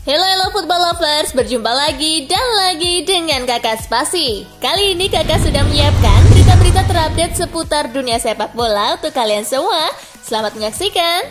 Hello football lovers, berjumpa lagi dan lagi dengan Kakak Spasi. Kali ini Kakak sudah menyiapkan berita-berita terupdate seputar dunia sepak bola untuk kalian semua. Selamat menyaksikan.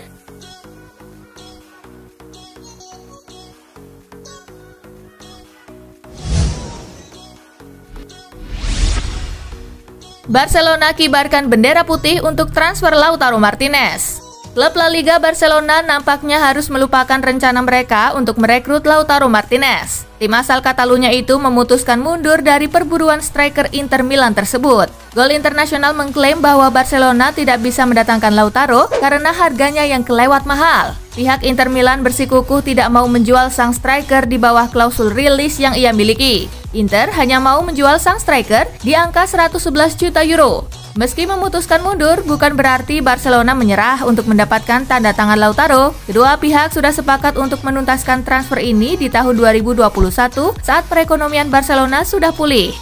Barcelona kibarkan bendera putih untuk transfer Lautaro Martinez. Klub La Liga Barcelona nampaknya harus melupakan rencana mereka untuk merekrut Lautaro Martinez. Tim asal Catalunya itu memutuskan mundur dari perburuan striker Inter Milan tersebut. Gol Internasional mengklaim bahwa Barcelona tidak bisa mendatangkan Lautaro karena harganya yang kelewat mahal. Pihak Inter Milan bersikukuh tidak mau menjual sang striker di bawah klausul rilis yang ia miliki. Inter hanya mau menjual sang striker di angka 111 juta euro. Meski memutuskan mundur, bukan berarti Barcelona menyerah untuk mendapatkan tanda tangan Lautaro. Kedua pihak sudah sepakat untuk menuntaskan transfer ini di tahun 2021 saat perekonomian Barcelona sudah pulih.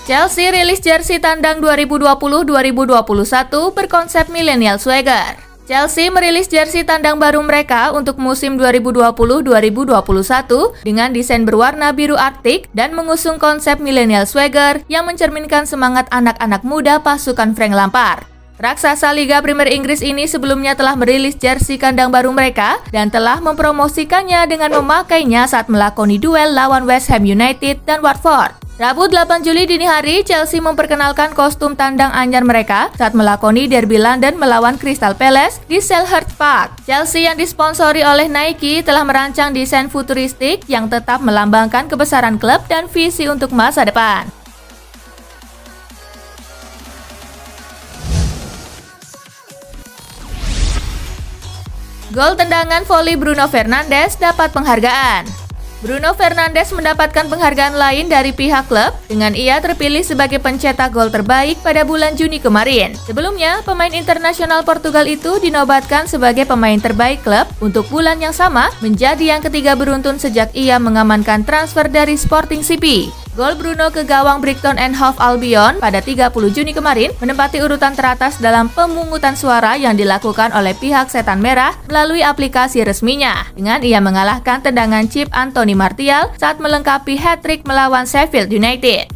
Chelsea rilis jersey tandang 2020-2021 berkonsep millennial swagger. Chelsea merilis jersey tandang baru mereka untuk musim 2020-2021 dengan desain berwarna biru Arktik dan mengusung konsep millennial swagger yang mencerminkan semangat anak-anak muda pasukan Frank Lampard. Raksasa Liga Premier Inggris ini sebelumnya telah merilis jersey kandang baru mereka dan telah mempromosikannya dengan memakainya saat melakoni duel lawan West Ham United dan Watford. Rabu 8 Juli dini hari, Chelsea memperkenalkan kostum tandang anyar mereka saat melakoni derby London melawan Crystal Palace di Selhurst Park. Chelsea yang disponsori oleh Nike telah merancang desain futuristik yang tetap melambangkan kebesaran klub dan visi untuk masa depan. Gol tendangan voli Bruno Fernandes dapat penghargaan. Bruno Fernandes mendapatkan penghargaan lain dari pihak klub dengan ia terpilih sebagai pencetak gol terbaik pada bulan Juni kemarin. Sebelumnya, pemain internasional Portugal itu dinobatkan sebagai pemain terbaik klub untuk bulan yang sama, menjadi yang ketiga beruntun sejak ia mengamankan transfer dari Sporting CP. Gol Bruno ke gawang Brighton and Hove Albion pada 30 Juni kemarin menempati urutan teratas dalam pemungutan suara yang dilakukan oleh pihak Setan Merah melalui aplikasi resminya, dengan ia mengalahkan tendangan chip Anthony Martial saat melengkapi hat-trick melawan Sheffield United.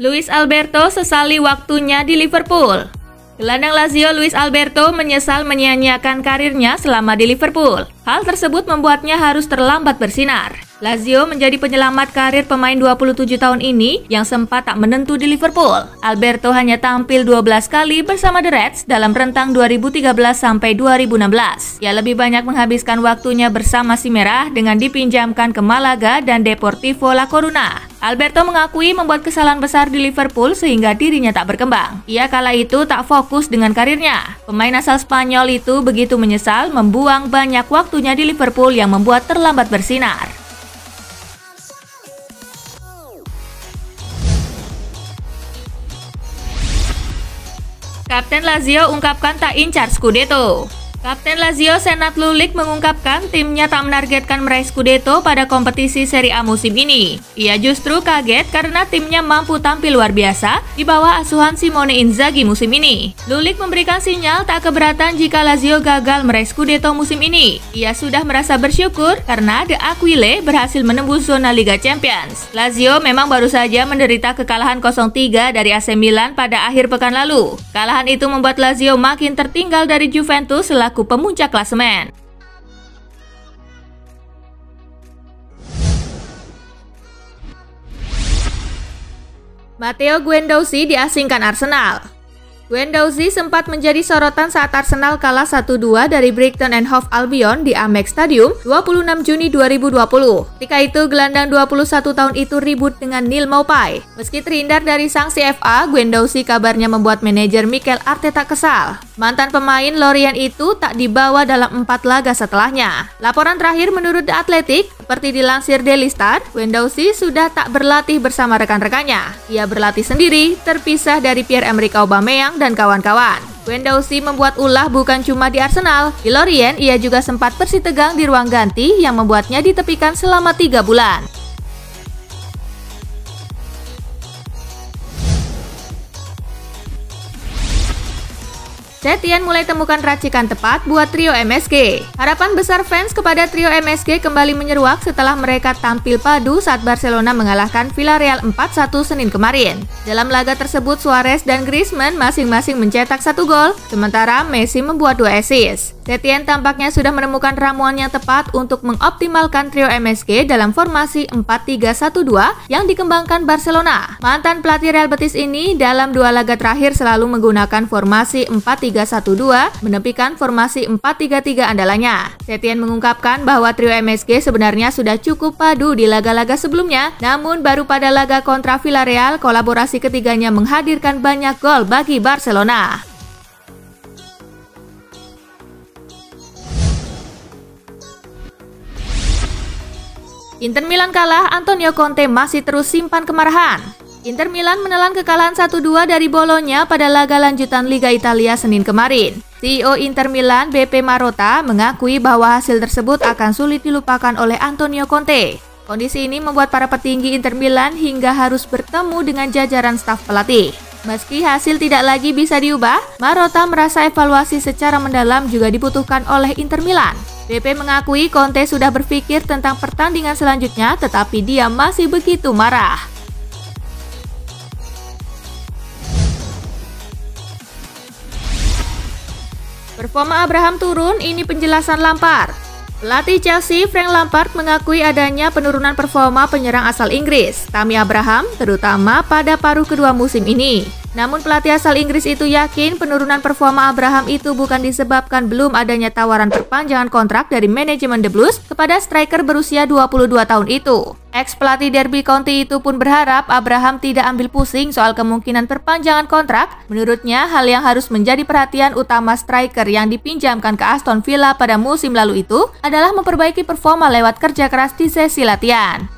Luis Alberto sesali waktunya di Liverpool. Gelandang Lazio Luis Alberto menyesal menyia-nyiakan karirnya selama di Liverpool. Hal tersebut membuatnya harus terlambat bersinar. Lazio menjadi penyelamat karir pemain 27 tahun ini yang sempat tak menentu di Liverpool. Alberto hanya tampil 12 kali bersama The Reds dalam rentang 2013 sampai 2016. Ia lebih banyak menghabiskan waktunya bersama si Merah dengan dipinjamkan ke Malaga dan Deportivo La Coruna. Alberto mengakui membuat kesalahan besar di Liverpool sehingga dirinya tak berkembang. Ia kala itu tak fokus dengan karirnya. Pemain asal Spanyol itu begitu menyesal membuang banyak waktunya di Liverpool yang membuat terlambat bersinar. Kapten Lazio ungkapkan tak incar Scudetto. Kapten Lazio Senad Lulik mengungkapkan timnya tak menargetkan meraih Scudetto pada kompetisi Serie A musim ini. Ia justru kaget karena timnya mampu tampil luar biasa di bawah asuhan Simone Inzaghi musim ini. Lulik memberikan sinyal tak keberatan jika Lazio gagal meraih Scudetto musim ini. Ia sudah merasa bersyukur karena The Aquile berhasil menembus zona Liga Champions. Lazio memang baru saja menderita kekalahan 0-3 dari AC Milan pada akhir pekan lalu. Kekalahan itu membuat Lazio makin tertinggal dari Juventus selaku pemuncak klasemen. Matteo Guendouzi diasingkan Arsenal. Guendouzi sempat menjadi sorotan saat Arsenal kalah 1-2 dari Brighton and Hove Albion di Amex Stadium 26 Juni 2020. Ketika itu, gelandang 21 tahun itu ribut dengan Neil Maupay. Meski terhindar dari sanksi FA, Guendouzi kabarnya membuat manajer Mikel Arteta kesal. Mantan pemain Lorient itu tak dibawa dalam 4 laga setelahnya. Laporan terakhir menurut The Athletic, seperti dilansir Daily Star, Guendouzi sudah tak berlatih bersama rekan-rekannya. Ia berlatih sendiri, terpisah dari Pierre-Emerick Aubameyang dan kawan-kawan. Guendouzi membuat ulah bukan cuma di Arsenal. Di Lorient, ia juga sempat bersitegang di ruang ganti yang membuatnya ditepikan selama 3 bulan. Setien mulai temukan racikan tepat buat trio MSG. Harapan besar fans kepada trio MSG kembali menyeruak setelah mereka tampil padu saat Barcelona mengalahkan Villarreal 4-1 Senin kemarin. Dalam laga tersebut, Suarez dan Griezmann masing-masing mencetak 1 gol, sementara Messi membuat 2 assist. Setien tampaknya sudah menemukan ramuan yang tepat untuk mengoptimalkan trio MSG dalam formasi 4-3-1-2 yang dikembangkan Barcelona. Mantan pelatih Real Betis ini dalam 2 laga terakhir selalu menggunakan formasi 4-3-1-2, menepikan formasi 4-3-3 andalannya. Setien mengungkapkan bahwa trio MSG sebenarnya sudah cukup padu di laga-laga sebelumnya, namun baru pada laga kontra Villarreal kolaborasi ketiganya menghadirkan banyak gol bagi Barcelona. Inter Milan kalah, Antonio Conte masih terus simpan kemarahan. Inter Milan menelan kekalahan 1-2 dari Bologna pada laga lanjutan Liga Italia Senin kemarin. CEO Inter Milan, BP Marotta, mengakui bahwa hasil tersebut akan sulit dilupakan oleh Antonio Conte. Kondisi ini membuat para petinggi Inter Milan hingga harus bertemu dengan jajaran staf pelatih. Meski hasil tidak lagi bisa diubah, Marotta merasa evaluasi secara mendalam juga dibutuhkan oleh Inter Milan. BP mengakui Conte sudah berpikir tentang pertandingan selanjutnya, tetapi dia masih begitu marah. Performa Abraham turun, ini penjelasan Lampard. Pelatih Chelsea, Frank Lampard, mengakui adanya penurunan performa penyerang asal Inggris, Tammy Abraham, terutama pada paruh kedua musim ini. Namun pelatih asal Inggris itu yakin penurunan performa Abraham itu bukan disebabkan belum adanya tawaran perpanjangan kontrak dari manajemen The Blues kepada striker berusia 22 tahun itu. Ex-pelatih Derby County itu pun berharap Abraham tidak ambil pusing soal kemungkinan perpanjangan kontrak. Menurutnya, hal yang harus menjadi perhatian utama striker yang dipinjamkan ke Aston Villa pada musim lalu itu adalah memperbaiki performa lewat kerja keras di sesi latihan.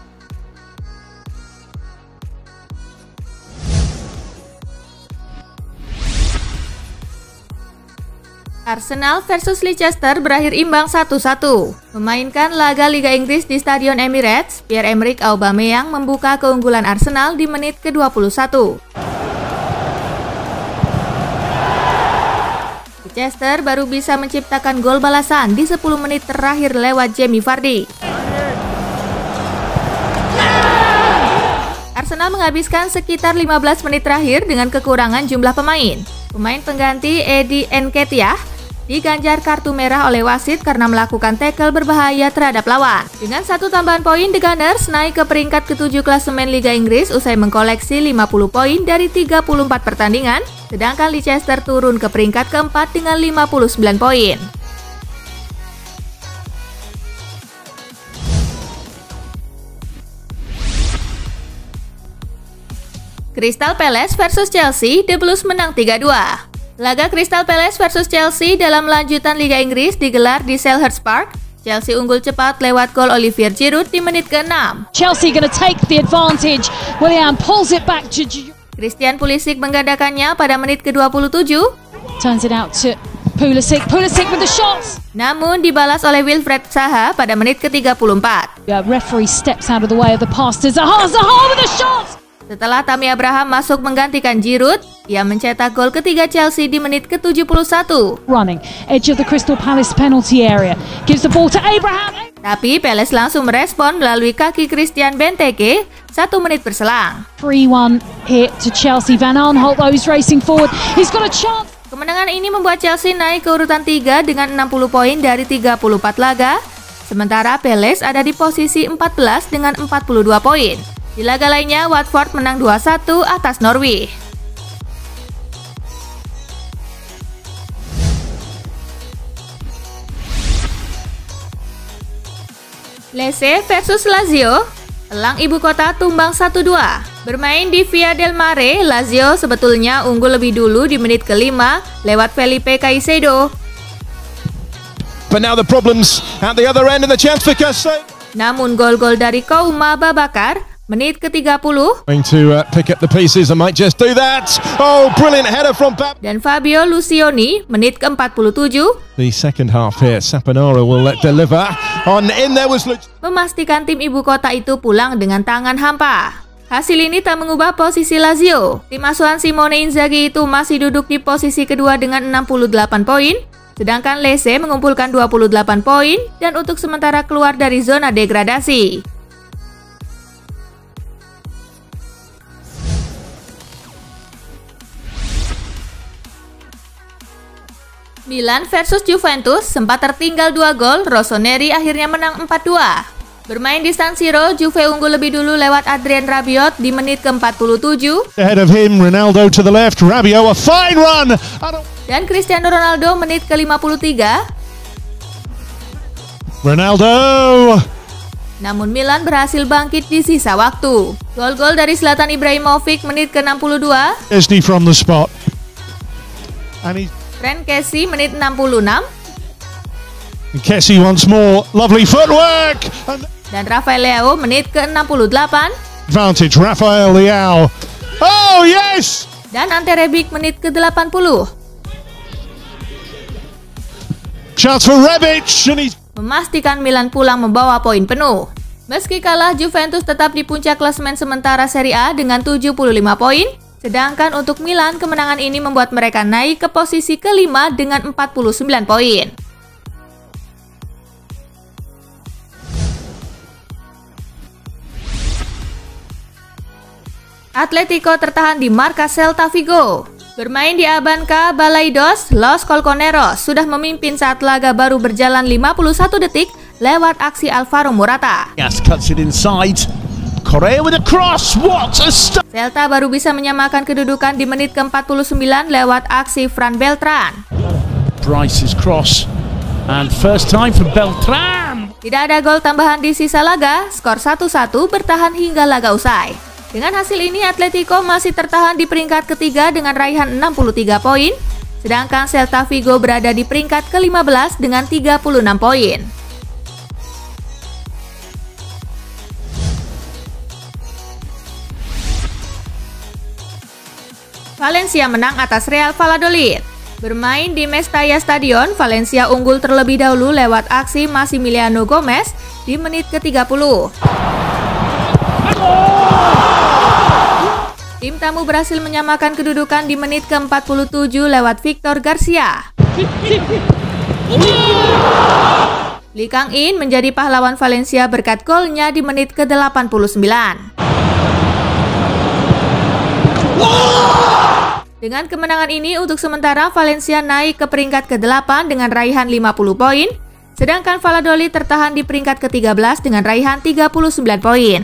Arsenal versus Leicester berakhir imbang 1-1. Memainkan laga Liga Inggris di Stadion Emirates, Pierre-Emerick Aubameyang membuka keunggulan Arsenal di menit ke-21. Leicester baru bisa menciptakan gol balasan di 10 menit terakhir lewat Jamie Vardy. Arsenal menghabiskan sekitar 15 menit terakhir dengan kekurangan jumlah pemain. Pemain pengganti Eddie Nketiah diganjar kartu merah oleh wasit karena melakukan tackle berbahaya terhadap lawan. Dengan 1 tambahan poin, The Gunners naik ke peringkat ke-7 klasemen Liga Inggris usai mengkoleksi 50 poin dari 34 pertandingan, sedangkan Leicester turun ke peringkat ke-4 dengan 59 poin. Crystal Palace versus Chelsea, The Blues menang 3-2. Laga Crystal Palace versus Chelsea dalam lanjutan Liga Inggris digelar di Selhurst Park. Chelsea unggul cepat lewat gol Olivier Giroud di menit ke-6. Chelsea gonna take the advantage. Willian pulls it back to Christian Pulisic menggandakannya pada menit ke-27. Turns it out to Pulisic. Pulisic with the shots. Namun dibalas oleh Wilfried Zaha pada menit ke-34. Referee steps out of the way of the pass to Zaha. Zaha with the shots. Setelah Tammy Abraham masuk menggantikan Giroud, ia mencetak gol ketiga Chelsea di menit ke-71. Running, edge of the Crystal Palace penalty area, gives the ball to Abraham. Tapi Palace langsung merespon melalui kaki Christian Benteke 1 menit berselang. 3-1 here to Chelsea. Van Aanholt though is racing forward. He's got a chance. Kemenangan ini membuat Chelsea naik ke urutan 3 dengan 60 poin dari 34 laga, sementara Palace ada di posisi 14 dengan 42 poin. Di laga lainnya, Watford menang 2-1 atas Norwich. Lecce versus Lazio, elang ibu kota tumbang 1-2. Bermain di Via del Mare, Lazio sebetulnya unggul lebih dulu di menit ke-5 lewat Felipe Caicedo. But now the problems at the other end and the chance for Caicedo. Namun gol-gol dari Kouma Babakar menit ke-30. Going to pick up the pieces and might just do that. Oh, brilliant header from Pep. Dan Fabio Lucioni, menit ke-47. The second half here, Saponara will deliver. In there was memastikan tim ibu kota itu pulang dengan tangan hampa. Hasil ini tak mengubah posisi Lazio. Tim asuhan Simone Inzaghi itu masih duduk di posisi kedua dengan 68 poin. Sedangkan Lecce mengumpulkan 28 poin dan untuk sementara keluar dari zona degradasi. Milan versus Juventus sempat tertinggal 2 gol, Rossoneri akhirnya menang 4-2. Bermain di San Siro, Juve unggul lebih dulu lewat Adrien Rabiot di menit ke-47. Ahead of him, Ronaldo to the left, Rabiot, a fine run! Dan Cristiano Ronaldo menit ke-53. Ronaldo! Namun Milan berhasil bangkit di sisa waktu. Gol-gol dari Zlatan Ibrahimovic menit ke-62. Chesney from the spot. And Trent Kessie menit 66. Kessie once more, lovely footwork! Dan Rafael Leao menit ke-68. Advantage, Rafael Leao. Oh yes! Dan Ante Rebic menit ke-80. Chance for Rebic and he's memastikan Milan pulang membawa poin penuh. Meski kalah, Juventus tetap di puncak klasemen sementara Serie A dengan 75 poin. Sedangkan untuk Milan, kemenangan ini membuat mereka naik ke posisi kelima dengan 49 poin. Atletico tertahan di markas Celta Vigo. Bermain di Abanca Balaidos, Los Colchoneros sudah memimpin saat laga baru berjalan 51 detik lewat aksi Alvaro Morata. Yes, cuts it inside. Correa with a cross. What a start! Celta baru bisa menyamakan kedudukan di menit ke-49 lewat aksi Fran Beltran. Bryce's cross and first time for Beltran. Tidak ada gol tambahan di sisa laga, skor 1-1 bertahan hingga laga usai. Dengan hasil ini Atletico masih tertahan di peringkat ketiga dengan raihan 63 poin, sedangkan Celta Vigo berada di peringkat ke-15 dengan 36 poin. Valencia menang atas Real Valladolid. Bermain di Mestalla Stadion, Valencia unggul terlebih dahulu lewat aksi Massimiliano Gomez di menit ke-30. Tim tamu berhasil menyamakan kedudukan di menit ke-47 lewat Victor Garcia. Lee Kang-in menjadi pahlawan Valencia berkat golnya di menit ke-89. Dengan kemenangan ini, untuk sementara Valencia naik ke peringkat ke-8 dengan raihan 50 poin, sedangkan Valladolid tertahan di peringkat ke-13 dengan raihan 39 poin.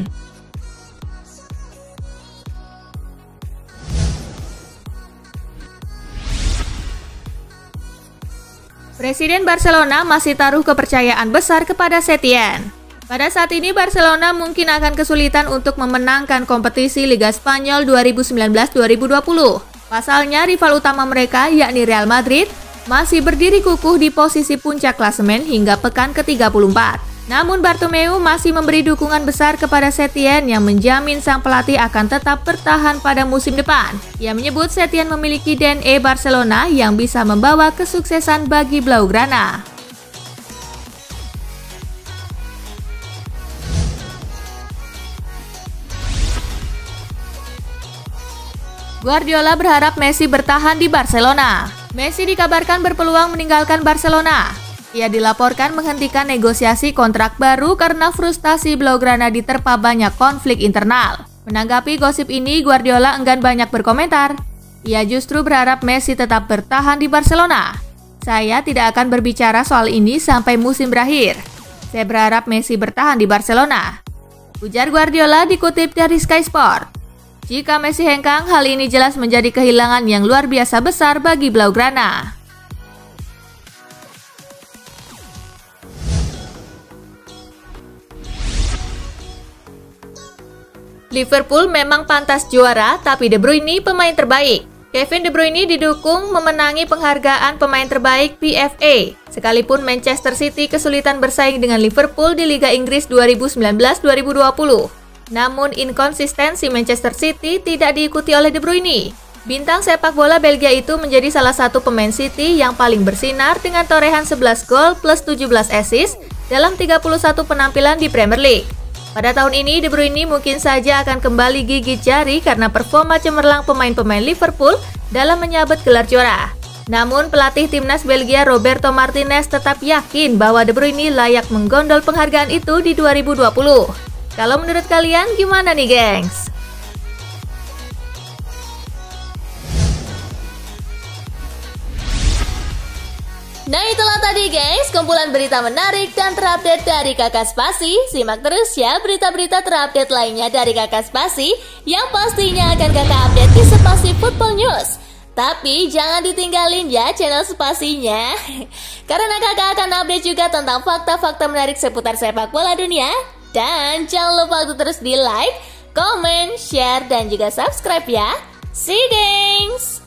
Presiden Barcelona masih taruh kepercayaan besar kepada Setien. Pada saat ini Barcelona mungkin akan kesulitan untuk memenangkan kompetisi Liga Spanyol 2019-2020. Pasalnya rival utama mereka yakni Real Madrid masih berdiri kukuh di posisi puncak klasemen hingga pekan ke-34. Namun Bartomeu masih memberi dukungan besar kepada Setien yang menjamin sang pelatih akan tetap bertahan pada musim depan. Ia menyebut Setien memiliki DNA Barcelona yang bisa membawa kesuksesan bagi Blaugrana. Guardiola berharap Messi bertahan di Barcelona. Messi dikabarkan berpeluang meninggalkan Barcelona. Ia dilaporkan menghentikan negosiasi kontrak baru karena frustasi Blaugrana diterpa banyak konflik internal. Menanggapi gosip ini, Guardiola enggan banyak berkomentar. Ia justru berharap Messi tetap bertahan di Barcelona. Saya tidak akan berbicara soal ini sampai musim berakhir. Saya berharap Messi bertahan di Barcelona, ujar Guardiola dikutip dari Sky Sport. Jika Messi hengkang, hal ini jelas menjadi kehilangan yang luar biasa besar bagi Blaugrana. Liverpool memang pantas juara, tapi De Bruyne pemain terbaik. Kevin De Bruyne didukung memenangi penghargaan pemain terbaik PFA, sekalipun Manchester City kesulitan bersaing dengan Liverpool di Liga Inggris 2019-2020. Namun inkonsistensi Manchester City tidak diikuti oleh De Bruyne. Bintang sepak bola Belgia itu menjadi salah satu pemain City yang paling bersinar dengan torehan 11 gol plus 17 assist dalam 31 penampilan di Premier League. Pada tahun ini, De Bruyne mungkin saja akan kembali gigit jari karena performa cemerlang pemain-pemain Liverpool dalam menyabet gelar juara. Namun, pelatih timnas Belgia Roberto Martinez tetap yakin bahwa De Bruyne layak menggondol penghargaan itu di 2020. Kalau menurut kalian gimana nih, gengs? Nah, itulah tadi gengs, kumpulan berita menarik dan terupdate dari Kakak Spasi. Simak terus ya berita-berita terupdate lainnya dari Kakak Spasi yang pastinya akan Kakak update di Spasi Football News. Tapi jangan ditinggalin ya channel Spasinya, karena Kakak akan update juga tentang fakta-fakta menarik seputar sepak bola dunia. Dan jangan lupa untuk terus di like, comment, share, dan juga subscribe ya. See you gengs!